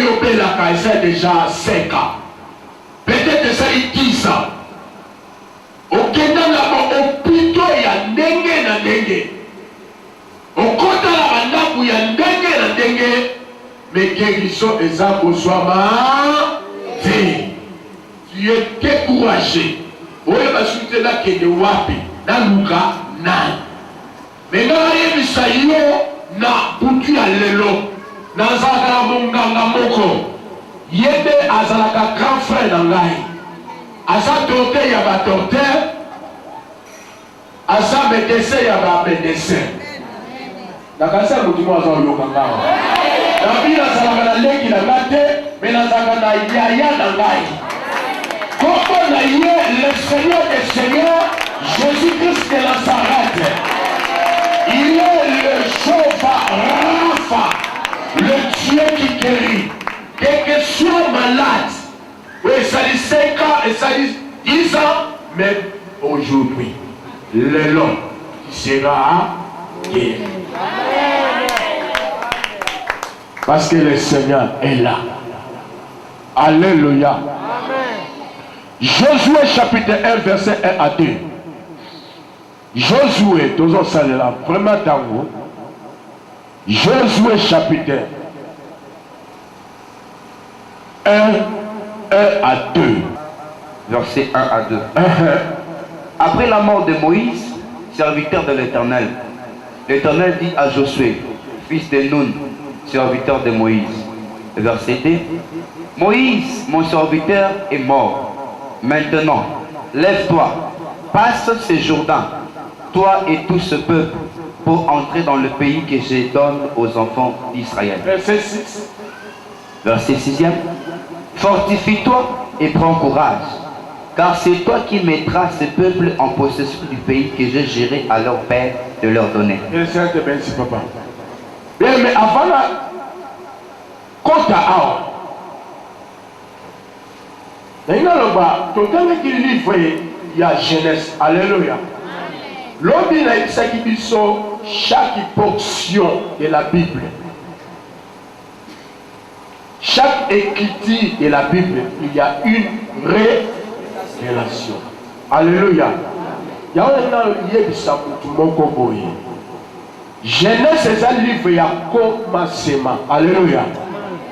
oyopelaka eza déjà 5 ans. Peut-être eza 10 ans. Okenda na bahôpitaux ya ndenge na ndenge. Okota na bandako ya ndenge na ndenge. Mais guérison eza kozwama te. Tu es découragé. Oye basute na kende wapi na luka nani. Mais na yebisa yo na butu ya lelo. Nazalaka na monganga moko. Yebe azalaka grand frère na ngai. Asa docteur ya ba docteur. Asa médecin ya ba médecin. Nakasa mutu mo aza yoka ngawa. Na bila azalaka na lengi na ngate, mais nazalaka na yaya na ngai. Comment le Seigneur des Seigneurs, Jésus-Christ de Nazareth, il est le Jéhovah Rapha, le Dieu qui guérit. Quel que soit malade, oui, ça dit 5 ans et ça dit 10 ans, mais aujourd'hui, le long sera guéri. Parce que le Seigneur est là. Alléluia. Josué chapitre 1 verset 1 à 2. Josué, toujours ça là, vraiment dans vous. Josué chapitre 1 à 2. Verset 1 à 2. Après la mort de Moïse, serviteur de l'Éternel, l'Éternel dit à Josué, fils de Nun, serviteur de Moïse. Verset 2. Moïse, mon serviteur, est mort. Maintenant, lève-toi, passe ce Jourdain, toi et tout ce peuple, pour entrer dans le pays que je donne aux enfants d'Israël. Verset 6. Verset 6e. Fortifie-toi et prends courage, car c'est toi qui mettras ce peuple en possession du pays que je gérerai à leur père de leur donner. Merci papa. Bien, mais avant la compte à Nainaloba, total qui livre il y a Genèse. Alléluia. L'homme il a dit chaque portion de la Bible. Chaque écriture de la Bible, il y a une révélation. Alléluia. Il y a un Genèse est un livre il y a commencement. Alléluia.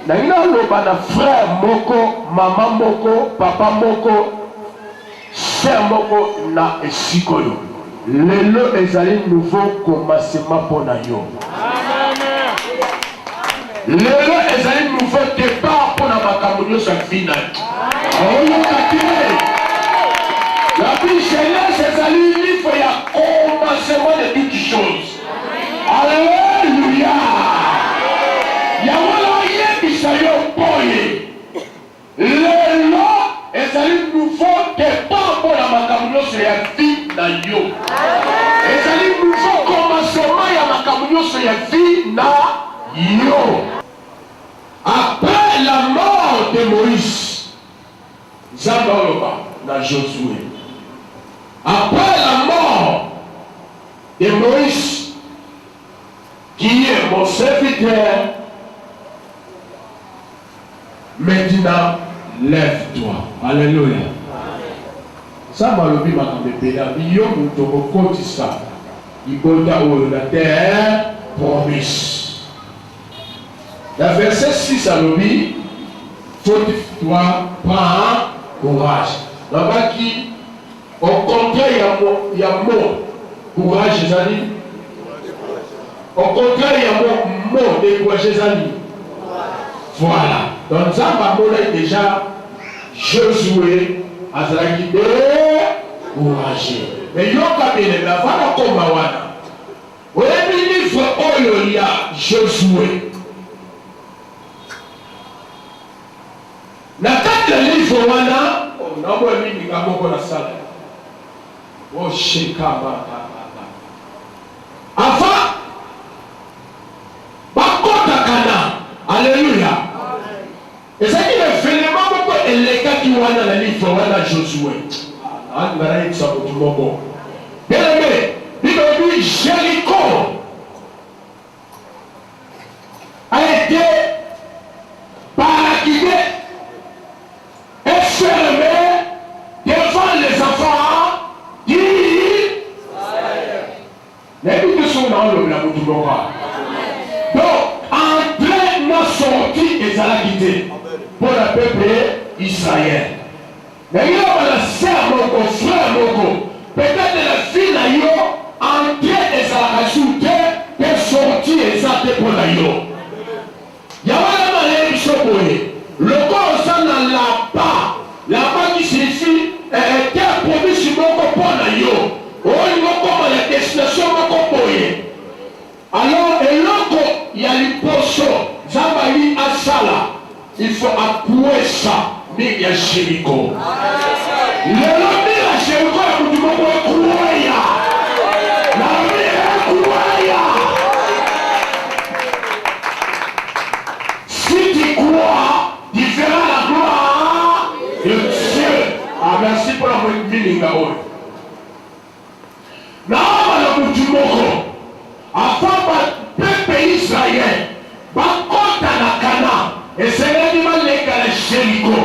Naina loba na frère moko, maman moko, papa moko, sœur moko na esikoyo. Lelo ezali nouveau commencement pour na yo. Lelo ezali nouveau départ pour na makambo nyonso ya vie na yo. La vie Genèse ezali livre ya commencement de toutes choses. Alléluia. Lelo ezali nouveau départ pour la makambo nyonso ya vie na yo. Ezali nouveau commencement ya makambo nyonso ya vie na yo. Après la mort de Moïse, Zambaloba na Josué. Après la mort de Moïse, qui est mon serviteur, maintenant, lève-toi. Alléluia. Ça m'a lobby ma caméra. Il y a un tour ça. Il y a la terre promise. La verset 6 à lobby. Fortifie-toi, prends courage. Là-bas qui, au contraire, il y a mort. Courage, les amis. Au contraire, il y a mort. Décourage, les amis. Voilà. Donc ça va déjà Josué azalaki découragé. Mais il y a bien la voilà comme wana. Oui, livre oyo ya Josué. Na kati ya livre wana, on a moi mimi ngamoko na sala. Oh shekaba. Avant bakota kana. Alléluia. Et ça dit le phénomène beaucoup et les cas qui ont dans le livre de Josué. Ah, nous allons ça pour tout le monde. Bien aimé, il dit Jéricho a été par ezalaki te pour le peuple Israël. Mais il y a un sœur moko, frère moko, peut-être la fille na yo entrer des ajoutés pour sortir exactement pour la yo. Il y a un malheur chocolat. Le corps ça n'a là-bas qui signifie quel produit sur moko pour la yo. Oh il moko la destination moko boye. Alors il y a les poissons, Zabali Asala. Il faut appuyer ça. Mais il y a Jéricho. Le lobby à Jéricho, il faut croire. La vie est croire. Si tu crois, tu verras la gloire de Dieu. Ah, merci pour la meaning. Afin que le peuple Israël va contre la Cana et c'est l'élément légal de Jéricho.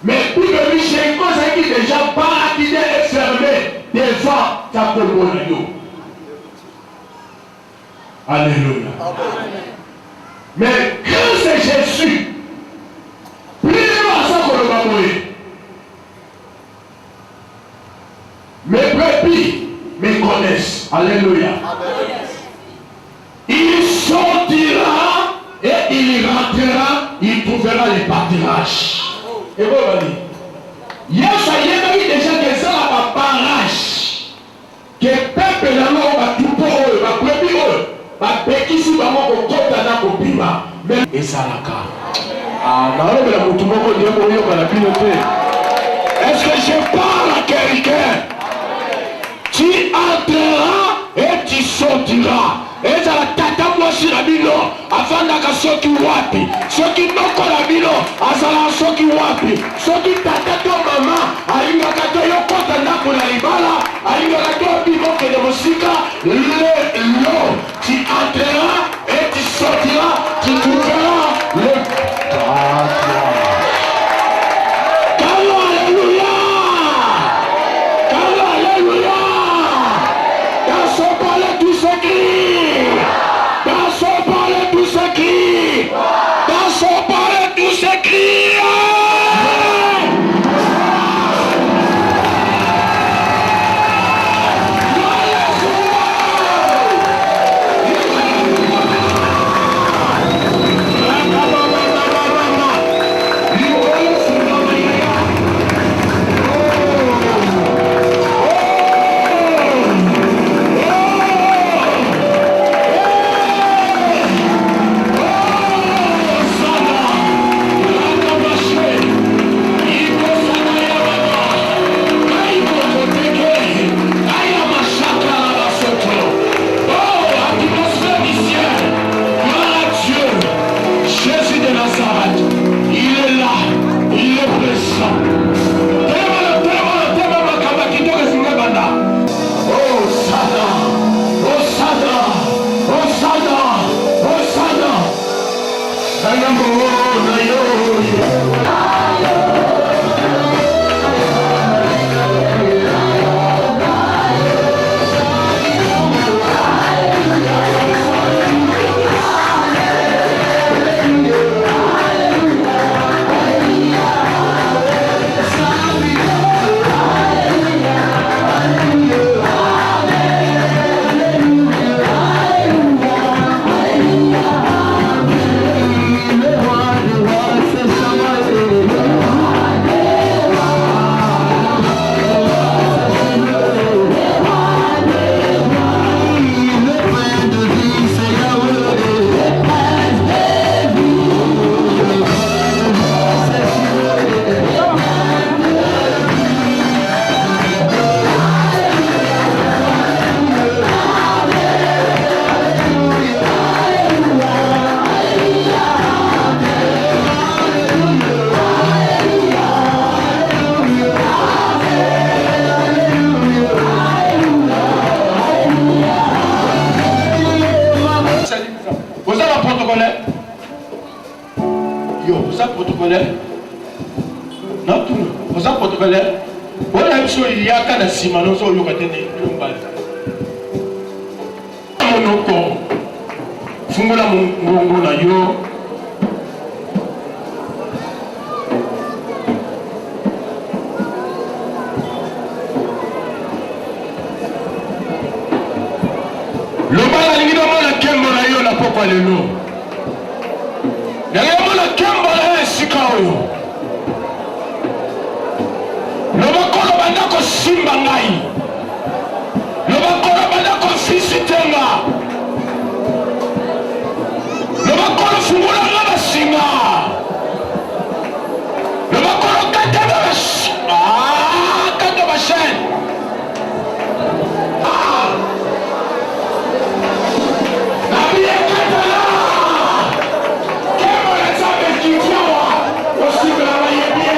Mais puis le Jéricho, c'est qui déjà barricadé et fermé devant ta colonne. Alléluia. Mais Christ et Jésus, plus loin ça qu'on le va mourir. Mes brebis me connaissent. Alléluia. Il sortira et il rentrera, il trouvera les pâturages. Et vous allez. Il y a déjà que ça va barrage. Que le peuple là va tout pour eux, va prévenir eux, va péquer si va m'en compter dans le pima. Même et ça la car. Ah, non, mais la mouton moko dit pour yo la piloter. Est-ce que je parle à quelqu'un? Tu entreras et tu sortiras. Et ça la tata moi sur la bino. Avant d'aka soki wapi. Soki noko la bino. Azala soki wapi. Soki tata to mama. Alinga kato yo kota ndako la libala. Alinga kato bimo ke de musika. L'eau. Tu entreras et tu sortiras. Tu trouveras le pâture. Nayamona kembola esika oyo. Lobakolo banda kosimba ngai. Lobakolo banda kofisitenga. Lobakolo fungula nga basinga. Lobakolo katanga basinga. Kata bashen. Nabiye katala. Kembola sabe kitiawa. Osimba la yebie.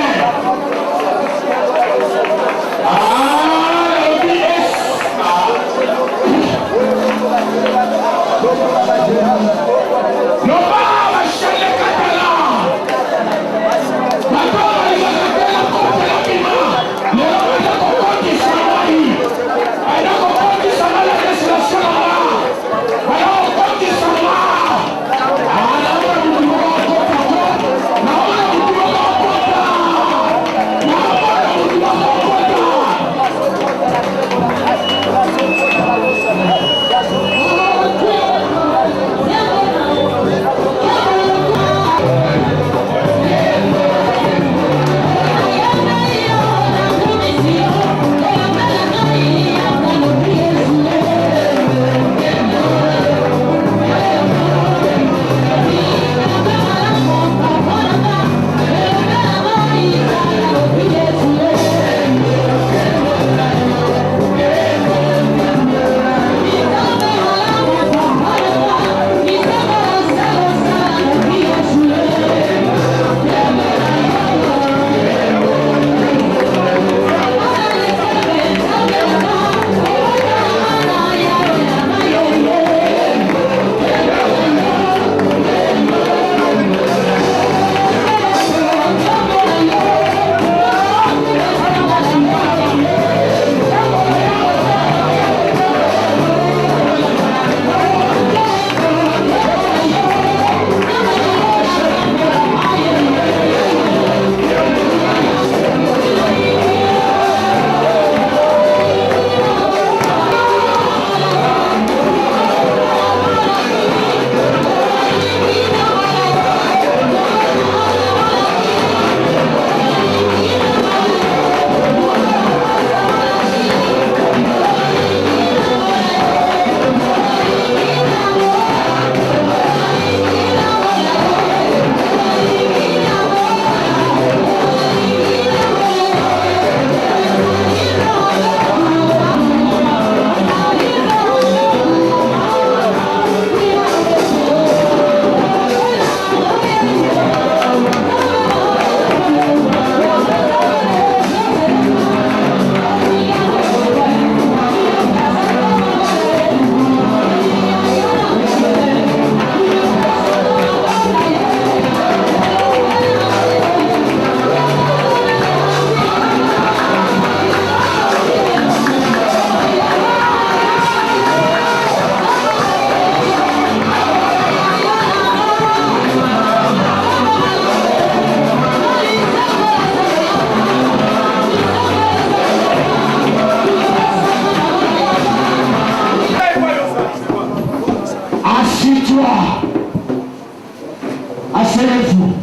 Asseyez-vous.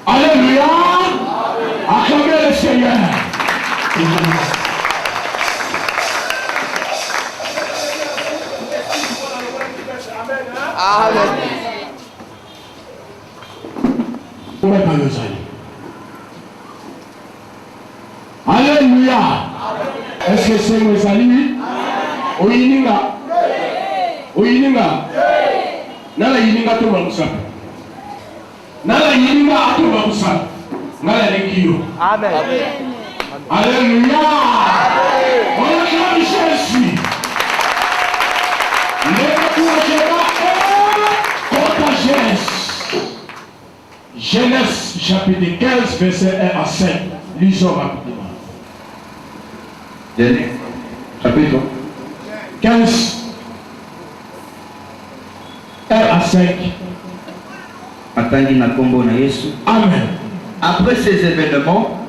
Alléluia. Acclamez le Seigneur. Amen. Alléluia. Est-ce que c'est mes amis? Oyininga. Oyininga. Nala yininga to mamusa. Nala yininga to mamusa. Nala lekio. Amen. Alléluia. On acclame Jésus. Genèse chapitre 15 verset 1 à 5. Lisons rapidement. Genèse chapitre 15 1 à 5. Atangi na kombo na Yesu. Amen. Après ces événements,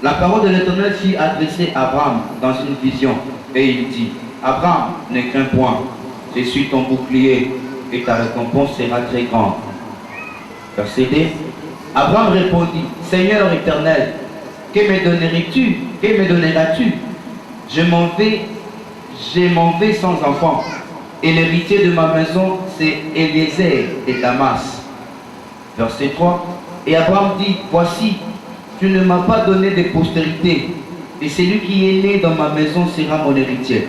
La parole de l'Éternel fut adressée à Abraham dans une vision. Et il dit, Abraham, ne crains point, je suis ton bouclier et ta récompense sera très grande. Verset 2. Abraham répondit, Seigneur éternel, que me donneras-tu? Que me donneras-tu? Je m'en vais sans enfant. Et l'héritier de ma maison, c'est Eliezer de Damas. Verset 3. Et Abraham dit, voici, tu ne m'as pas donné de postérité, et celui qui est né dans ma maison sera mon héritier.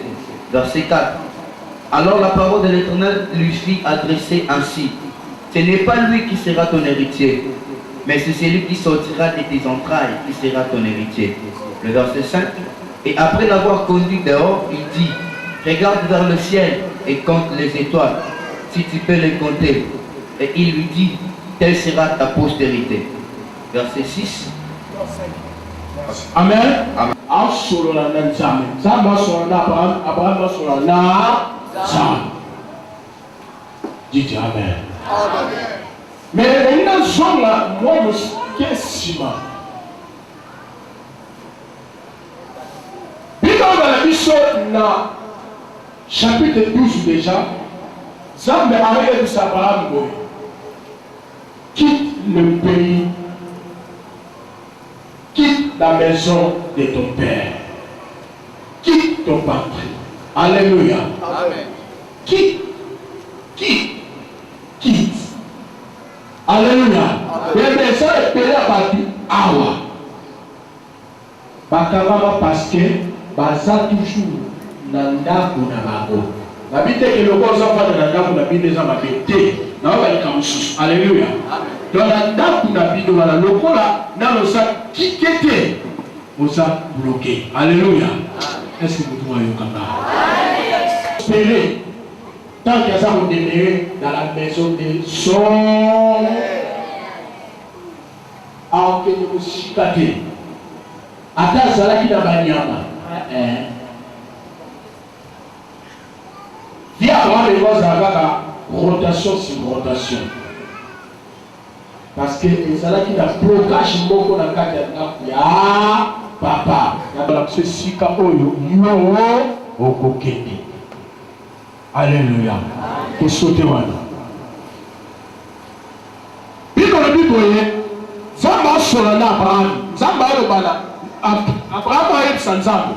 Verset 4. Alors la parole de l'Éternel lui fit adresser ainsi, ce n'est pas lui qui sera ton héritier, mais c'est celui qui sortira de tes entrailles qui sera ton héritier. Le verset 5. Et après l'avoir conduit dehors, il dit, regarde vers le ciel et compte les étoiles, si tu peux les compter. Et il lui dit, telle sera ta postérité. Verset 6. Amen. Amen. Dites Amen. Mais il y a un jour là, moi je suis dans chapitre 12 déjà, Zambe avait dit à Abraham, quitte le pays, quitte la maison de ton père, quitte ton patrie. Alléluia. Amen. Quitte. Alléluia. Mais ça est payé à partir awa. Bakama parce que baza toujours nanda kuna babo. La bite que le corps ça va nanda kuna bide za mabete. Na ba ikamusu. Alléluia. Dans nanda kuna bide wala lokola na lo sa kikete. Osa bloqué. Alléluia. Est-ce que vous voyez comme ça? Espérez. Tant que ça vous demeurez dans la maison de son. Alors que nous chicatez. Attends, ça là qui n'a pas nyama. Viens avoir les voix avec rotation sur rotation. Parce que ça là qui n'a blocage beaucoup dans le cas de ya papa. C'est sika oyo yo okokende. Alléluia. Que sauter wana. Biko le biko ye. Zamba solana Abraham. Zamba le bala. Abraham a eu sanzambo.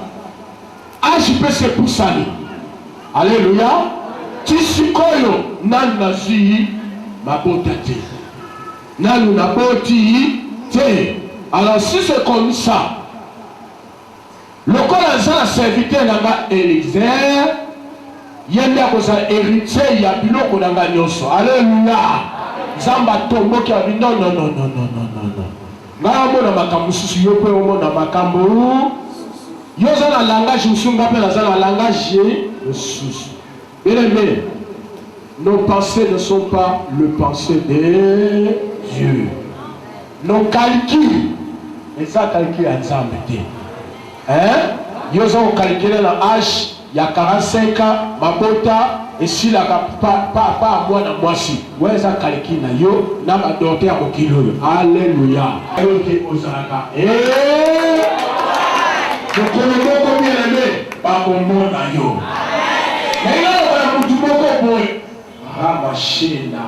AJPC pour sali. Alléluia. Tisikoyo nan nazi mabotate. Nan naboti te. Alors si c'est comme ça, le corps a serviteur là-bas Eliezer. Yenda kosa héritier ya biloko nanga nyoso. Alléluia. Zamba tombo ki abi non. Nga mona makambo susu yo pe mona makambo. Yo za na langage musunga pe na za na langage susu. Bien-aimé, nos pensées ne sont pas le pensée de Dieu. Nos calculs, et ça calcul à Nzambe te. Hein? Yo za calculer la âge. Il y a 45 ans, Mabota, et si la pas moi na moi si. Ouais, ça calcule na yo, na ma docteur au kilo. Alléluia. Ok, Osaka. Eh! Je connais beaucoup bien aimé, pas comme moi na yo. Mais là, on va nous dire beaucoup pour. Ramachena.